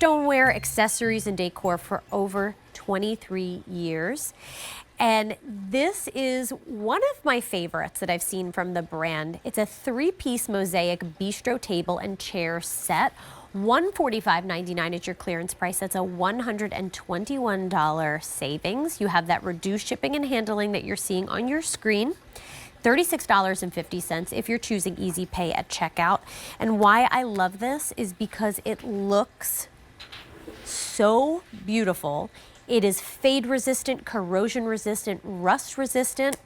stoneware, accessories, and decor for over 23 years. And this is one of my favorites that I've seen from the brand. It's a 3-piece Mosaic Bistro table and chair set. $145.99 is your clearance price. That's a $121 savings. You have that reduced shipping and handling that you're seeing on your screen. $36.50 if you're choosing Easy Pay at checkout. And why I love this is because it looks so beautiful. It is fade resistant, corrosion resistant, rust resistant.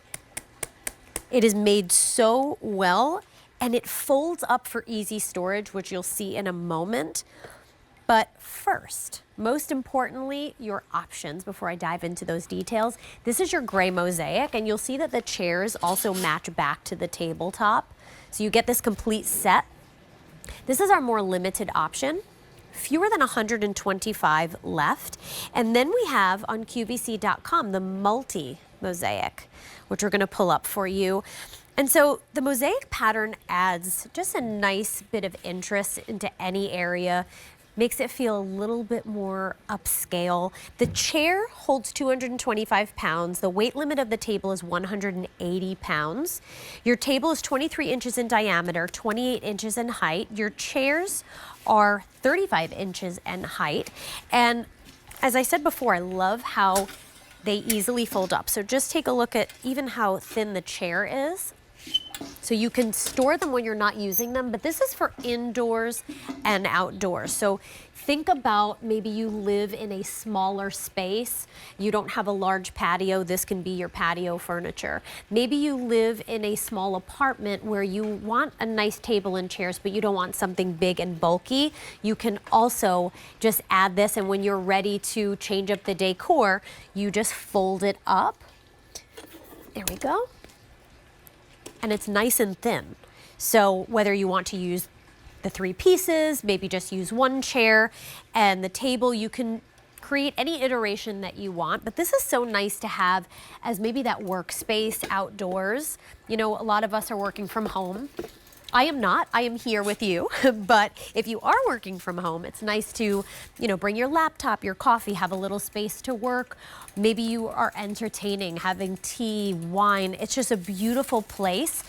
It is made so well, and it folds up for easy storage, which you'll see in a moment. But first, most importantly, your options before I dive into those details. This is your gray mosaic, and you'll see that the chairs also match back to the tabletop. So you get this complete set. This is our more limited option. Fewer than 125 left. And then we have on QVC.com the multi-mosaic, which we're gonna pull up for you. And so the mosaic pattern adds just a nice bit of interest into any area, makes it feel a little bit more upscale. The chair holds 225 pounds. The weight limit of the table is 180 pounds. Your table is 23 inches in diameter, 28 inches in height. Your chairs are 35 inches in height. And as I said before, I love how they easily fold up. So just take a look at even how thin the chair is. So you can store them when you're not using them, but this is for indoors and outdoors. So think about maybe you live in a smaller space. You don't have a large patio. This can be your patio furniture. Maybe you live in a small apartment where you want a nice table and chairs, but you don't want something big and bulky. You can also just add this, and when you're ready to change up the decor, you just fold it up. There we go. And it's nice and thin. So whether you want to use the 3 pieces, maybe just use one chair, and the table, you can create any iteration that you want. But this is so nice to have as maybe that workspace outdoors. You know, a lot of us are working from home. I am not, I am here with you. But if you are working from home, it's nice to, you know, bring your laptop, your coffee, have a little space to work. Maybe you are entertaining, having tea, wine. It's just a beautiful place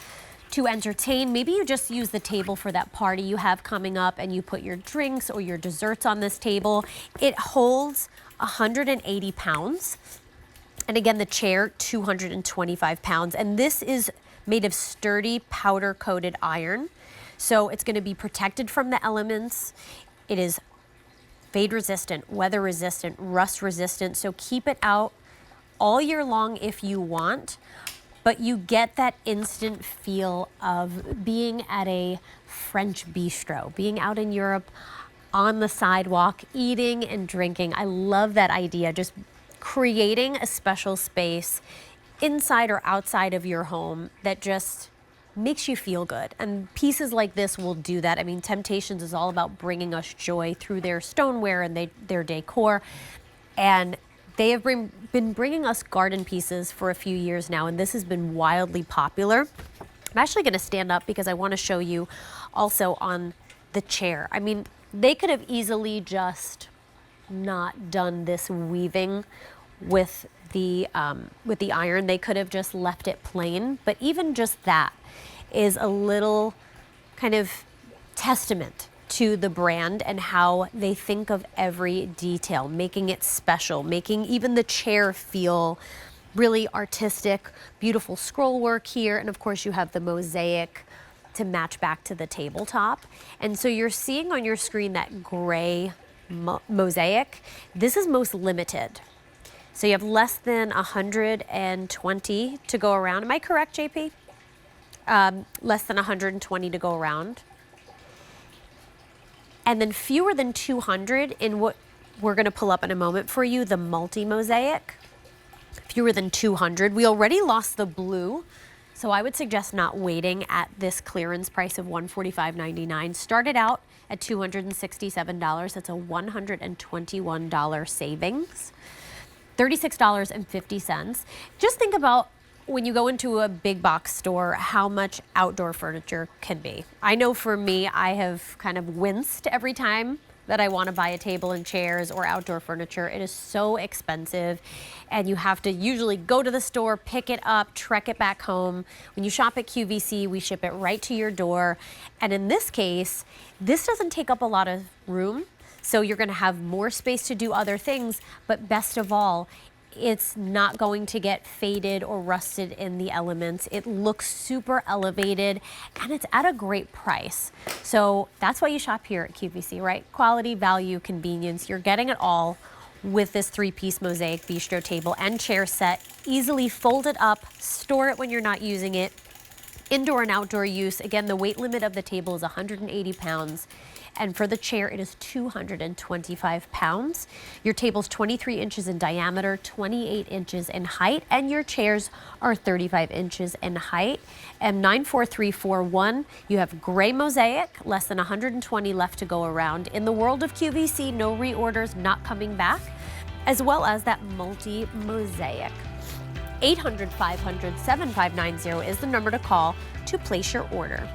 to entertain. Maybe you just use the table for that party you have coming up and you put your drinks or your desserts on this table. It holds 180 pounds. And again, the chair, 225 pounds. And this is made of sturdy powder-coated iron. So it's gonna be protected from the elements. It is fade resistant, weather resistant, rust resistant. So keep it out all year long if you want, but you get that instant feel of being at a French bistro, being out in Europe on the sidewalk, eating and drinking. I love that idea, just creating a special space inside or outside of your home that just makes you feel good. And pieces like this will do that. I mean, Temp-tations is all about bringing us joy through their stoneware and their decor. And they have been bringing us garden pieces for a few years now, and this has been wildly popular. I'm actually gonna stand up because I wanna show you also on the chair. I mean, they could have easily just not done this weaving with the iron. They could have just left it plain, but even just that is a little kind of testament to the brand and how they think of every detail, making it special, making even the chair feel really artistic, beautiful scroll work here. And of course you have the mosaic to match back to the tabletop. And so you're seeing on your screen that gray mosaic. This is most limited. So you have less than 120 to go around. Am I correct, JP? Less than 120 to go around. And then fewer than 200 in what we're gonna pull up in a moment for you, the multi-mosaic. Fewer than 200. We already lost the blue, so I would suggest not waiting at this clearance price of $145.99. Started out at $267. That's a $121 savings. $36.50. Just think about when you go into a big box store, how much outdoor furniture can be. I know for me, I have kind of winced every time that I want to buy a table and chairs or outdoor furniture. It is so expensive, and you have to usually go to the store, pick it up, trek it back home. When you shop at QVC, we ship it right to your door. And in this case, this doesn't take up a lot of room, so you're going to have more space to do other things, but best of all, it's not going to get faded or rusted in the elements. It looks super elevated, and it's at a great price. So that's why you shop here at QVC, right? Quality, value, convenience. You're getting it all with this 3-piece Mosaic Bistro table and chair set. Easily fold it up, store it when you're not using it. Indoor and outdoor use. Again, the weight limit of the table is 180 pounds. And for the chair, it is 225 pounds. Your table's 23 inches in diameter, 28 inches in height, and your chairs are 35 inches in height. And 94341, you have gray mosaic, less than 120 left to go around. In the world of QVC, no reorders, not coming back, as well as that multi-mosaic. 800-500-7590 is the number to call to place your order.